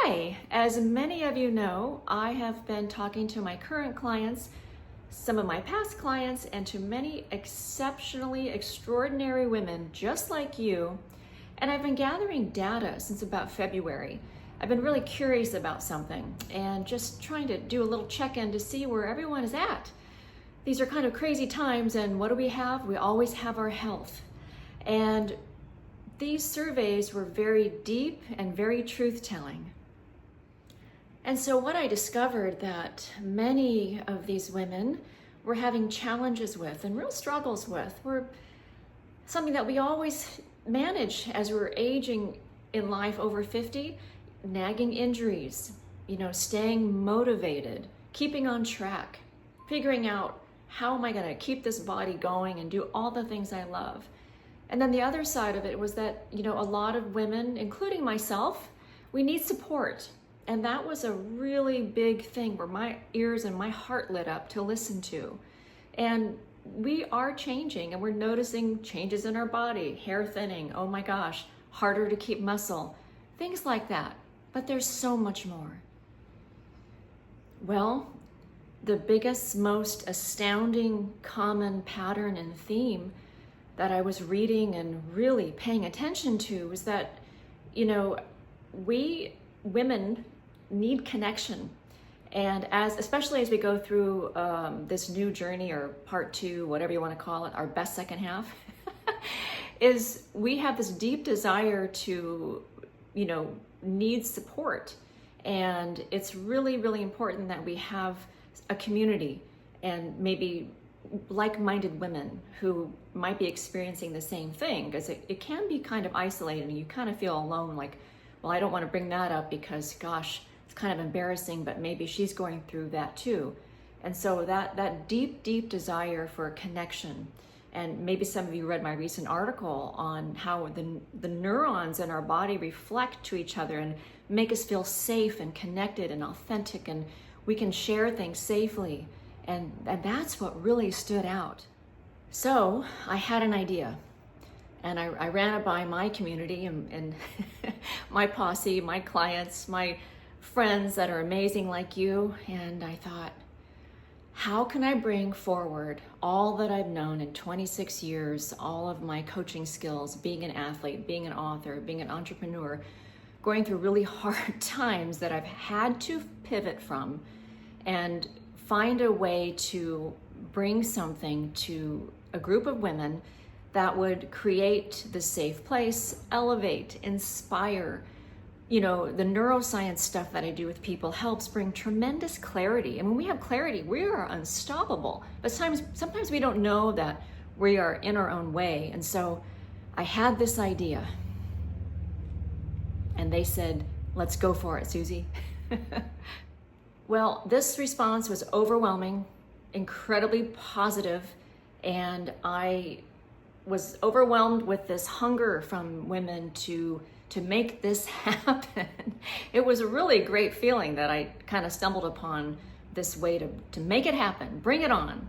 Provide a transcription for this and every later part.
Hi, as many of you know, I have been talking to my current clients, some of my past clients, and to many exceptionally extraordinary women just like you. And I've been gathering data since about February. I've been really curious about something and just trying to do a little check-in to see where everyone is at. These are kind of crazy times, and what do we have? We always have our health. And these surveys were very deep and very truth-telling. And so what I discovered that many of these women were having challenges with and real struggles with were something that we always manage as we're aging in life over 50, nagging injuries, staying motivated, keeping on track, figuring out how am I going to keep this body going and do all the things I love. And then the other side of it was that, a lot of women, including myself, we need support. And that was a really big thing where my ears and my heart lit up to listen to. And we are changing, and we're noticing changes in our body, hair thinning, oh my gosh, harder to keep muscle, things like that. But there's so much more. Well, the biggest, most astounding common pattern and theme that I was reading and really paying attention to was that, we women need connection. And especially as we go through this new journey, or part 2, whatever you want to call it, our best second half, is we have this deep desire to, need support. And it's really, really important that we have a community and maybe like-minded women who might be experiencing the same thing, because it can be kind of isolating. You kind of feel alone, like, well, I don't want to bring that up because, gosh, it's kind of embarrassing, but maybe she's going through that too. And so that deep, deep desire for a connection, and maybe some of you read my recent article on how the neurons in our body reflect to each other and make us feel safe and connected and authentic, and we can share things safely. And that's what really stood out. So I had an idea, and I ran it by my community and my posse, my clients, my friends that are amazing like you. And I thought, how can I bring forward all that I've known in 26 years, all of my coaching skills, being an athlete, being an author, being an entrepreneur, going through really hard times that I've had to pivot from, and find a way to bring something to a group of women that would create the safe place, elevate, inspire. The neuroscience stuff that I do with people helps bring tremendous clarity. And when we have clarity, we are unstoppable. But sometimes we don't know that we are in our own way. And so I had this idea. And they said, let's go for it, Suzie. Well, this response was overwhelming, incredibly positive, and I was overwhelmed with this hunger from women to make this happen. It was a really great feeling that I kind of stumbled upon this way to make it happen, bring it on.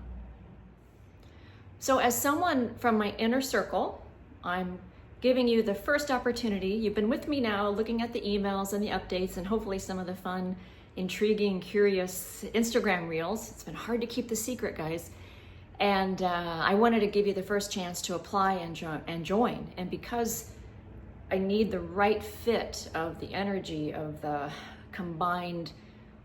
So as someone from my inner circle, I'm giving you the first opportunity. You've been with me now, looking at the emails and the updates and hopefully some of the fun, intriguing, curious Instagram reels. It's been hard to keep the secret, guys. And I wanted to give you the first chance to apply and join. And because I need the right fit of the energy of the combined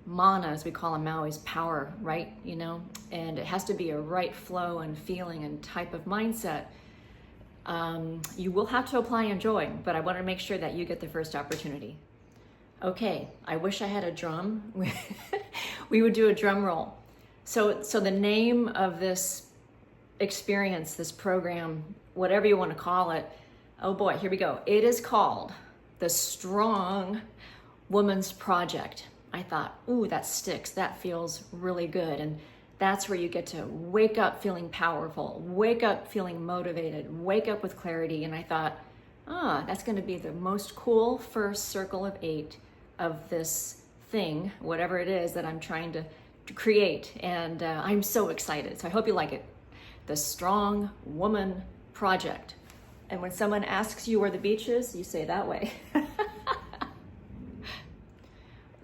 mana, as we call it, Maui's power, right? And it has to be a right flow and feeling and type of mindset. You will have to apply and join, but I want to make sure that you get the first opportunity. Okay, I wish I had a drum. We would do a drum roll. So the name of this experience, this program, whatever you want to call it, oh boy, here we go. It is called the Strong Woman's Project. I thought, ooh, that sticks. That feels really good. And that's where you get to wake up feeling powerful, wake up feeling motivated, wake up with clarity. And I thought, that's going to be the most cool first circle of 8 of this thing, whatever it is that I'm trying to create. And I'm so excited. So I hope you like it. The Strong Woman Project. And when someone asks you where the beach is, you say that way.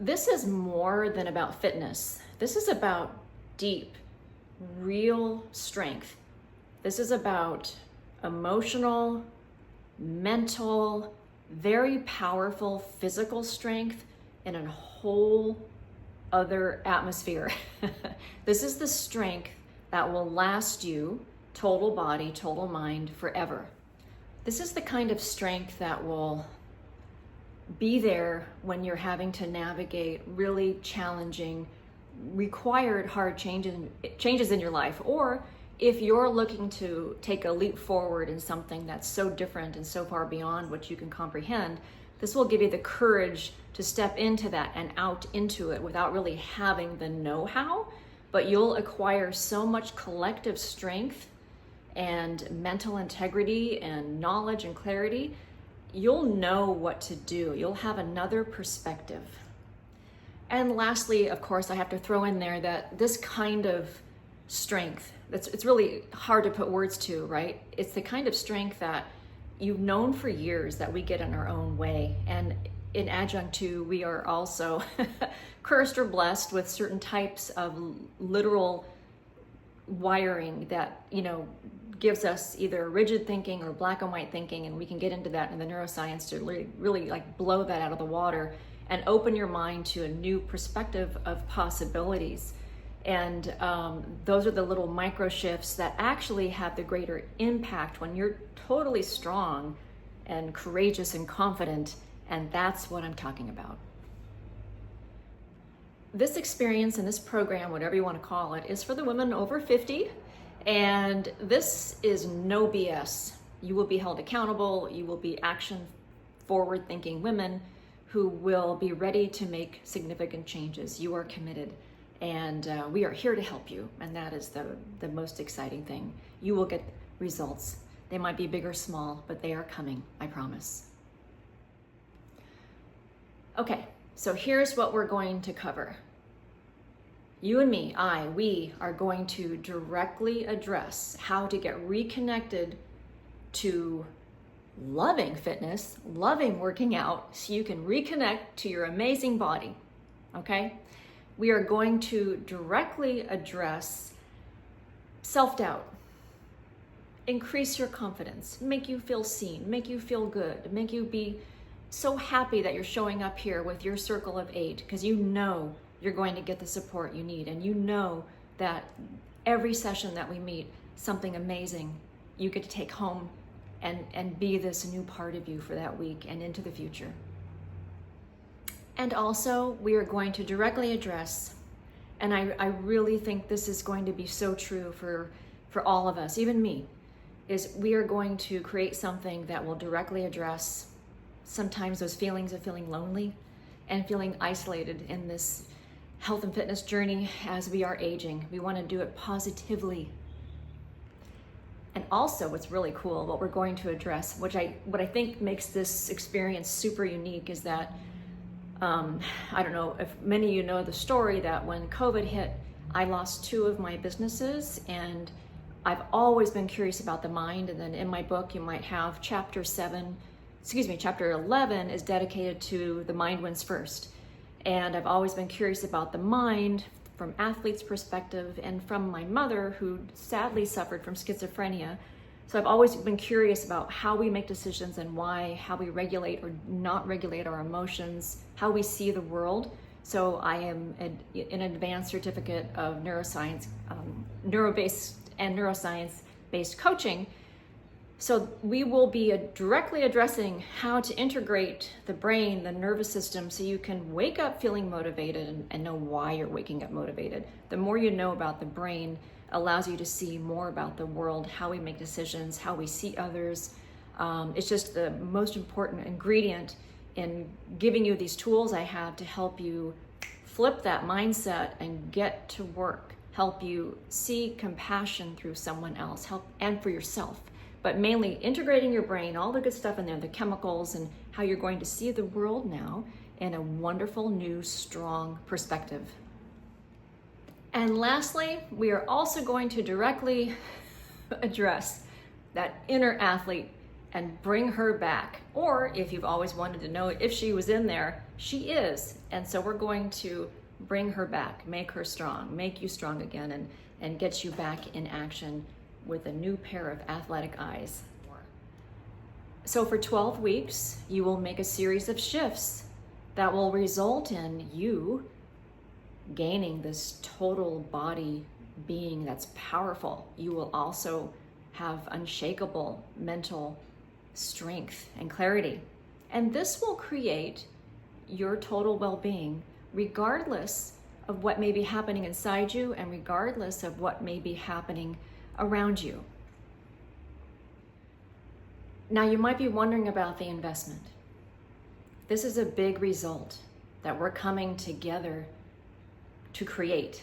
This is more than about fitness. This is about deep, real strength. This is about emotional, mental, very powerful physical strength in a whole other atmosphere. This is the strength that will last you, total body, total mind, forever. This is the kind of strength that will be there when you're having to navigate really challenging, required hard changes in your life, or if you're looking to take a leap forward in something that's so different and so far beyond what you can comprehend. This will give you the courage to step into that and out into it without really having the know-how, but you'll acquire so much collective strength and mental integrity and knowledge and clarity. You'll know what to do. You'll have another perspective. And lastly, of course, I have to throw in there that this kind of strength, it's really hard to put words to, right? It's the kind of strength that you've known for years that we get in our own way. And in adjunct to, we are also cursed or blessed with certain types of literal wiring that, gives us either rigid thinking or black and white thinking. And we can get into that in the neuroscience to really like blow that out of the water and open your mind to a new perspective of possibilities. And those are the little micro shifts that actually have the greater impact when you're totally strong and courageous and confident. And that's what I'm talking about. This experience and this program, whatever you want to call it, is for the women over 50. And this is no BS. You will be held accountable. You will be action forward thinking women who will be ready to make significant changes. You are committed. And we are here to help you. And that is the most exciting thing. You will get results. They might be big or small, but they are coming, I promise. Okay, so here's what we're going to cover. You and me, we are going to directly address how to get reconnected to loving fitness, loving working out, so you can reconnect to your amazing body, okay? We are going to directly address self-doubt, increase your confidence, make you feel seen, make you feel good, make you be so happy that you're showing up here with your circle of 8, because you know you're going to get the support you need, and you know that every session that we meet, something amazing you get to take home and be this new part of you for that week and into the future. And also, we are going to directly address, and I really think this is going to be so true for all of us, even me, is we are going to create something that will directly address sometimes those feelings of feeling lonely and feeling isolated in this health and fitness journey as we are aging. We want to do it positively. And also, what's really cool, what we're going to address, what I think makes this experience super unique, is that I don't know if many of you know the story that when COVID hit, I lost 2 of my businesses, and I've always been curious about the mind. And then in my book, you might have chapter 11 is dedicated to the mind wins first. And I've always been curious about the mind from athletes' perspective and from my mother, who sadly suffered from schizophrenia. So I've always been curious about how we make decisions and why, how we regulate or not regulate our emotions, how we see the world. So I am an advanced certificate of neuroscience, neuro-based and neuroscience-based coaching. So we will be directly addressing how to integrate the brain, the nervous system, so you can wake up feeling motivated and know why you're waking up motivated. The more you know about the brain allows you to see more about the world, how we make decisions, how we see others. It's just the most important ingredient in giving you these tools I have to help you flip that mindset and get to work, help you see compassion through someone else, and for yourself. But mainly integrating your brain, all the good stuff in there, the chemicals, and how you're going to see the world now in a wonderful, new, strong perspective. And lastly, we are also going to directly address that inner athlete and bring her back. Or if you've always wanted to know if she was in there, She is. And so we're going to bring her back, make her strong, make you strong again, and get you back in action with a new pair of athletic eyes. So for 12 weeks, you will make a series of shifts that will result in you gaining this total body being that's powerful. You will also have unshakable mental strength and clarity. And this will create your total well-being regardless of what may be happening inside you and regardless of what may be happening around you. Now you might be wondering about the investment. This is a big result that we're coming together to create.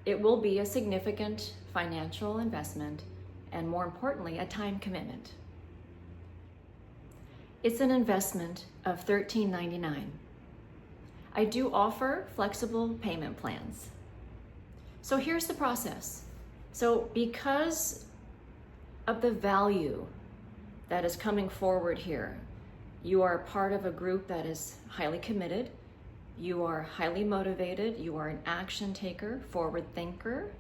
It will be a significant financial investment and, more importantly, a time commitment. It's an investment of $13.99. I do offer flexible payment plans. So here's the process. So because of the value that is coming forward here, you are part of a group that is highly committed, you are highly motivated, you are an action taker, forward thinker,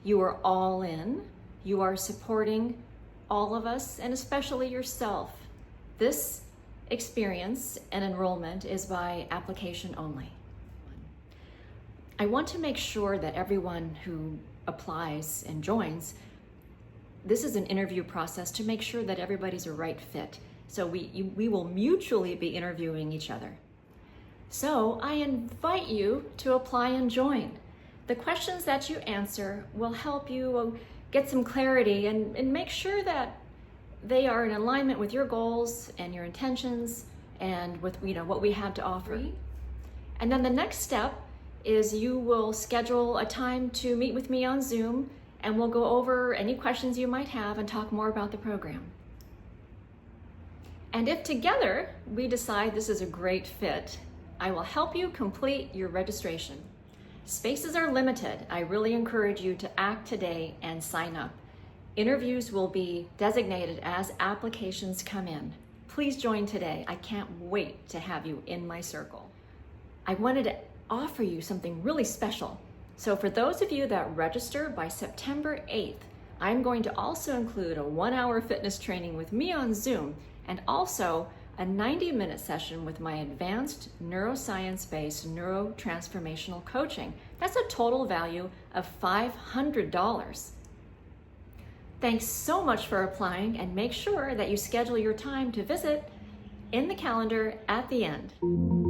you are all in, you are supporting all of us and especially yourself. This experience and enrollment is by application only. I want to make sure that everyone who applies and joins, this is an interview process to make sure that everybody's a right fit. So we will mutually be interviewing each other. So I invite you to apply and join. The questions that you answer will help you get some clarity and make sure that they are in alignment with your goals and your intentions and with what we have to offer. And then the next step is you will schedule a time to meet with me on Zoom, and we'll go over any questions you might have and talk more about the program. And if together we decide this is a great fit, I will help you complete your registration. Spaces are limited. I really encourage you to act today and sign up. Interviews will be designated as applications come in. Please join today. I can't wait to have you in my circle. I wanted to offer you something really special. So for those of you that register by September 8th, I'm going to also include a 1-hour fitness training with me on Zoom and also a 90-minute session with my advanced neuroscience-based neurotransformational coaching. That's a total value of $500. Thanks so much for applying, and make sure that you schedule your time to visit in the calendar at the end.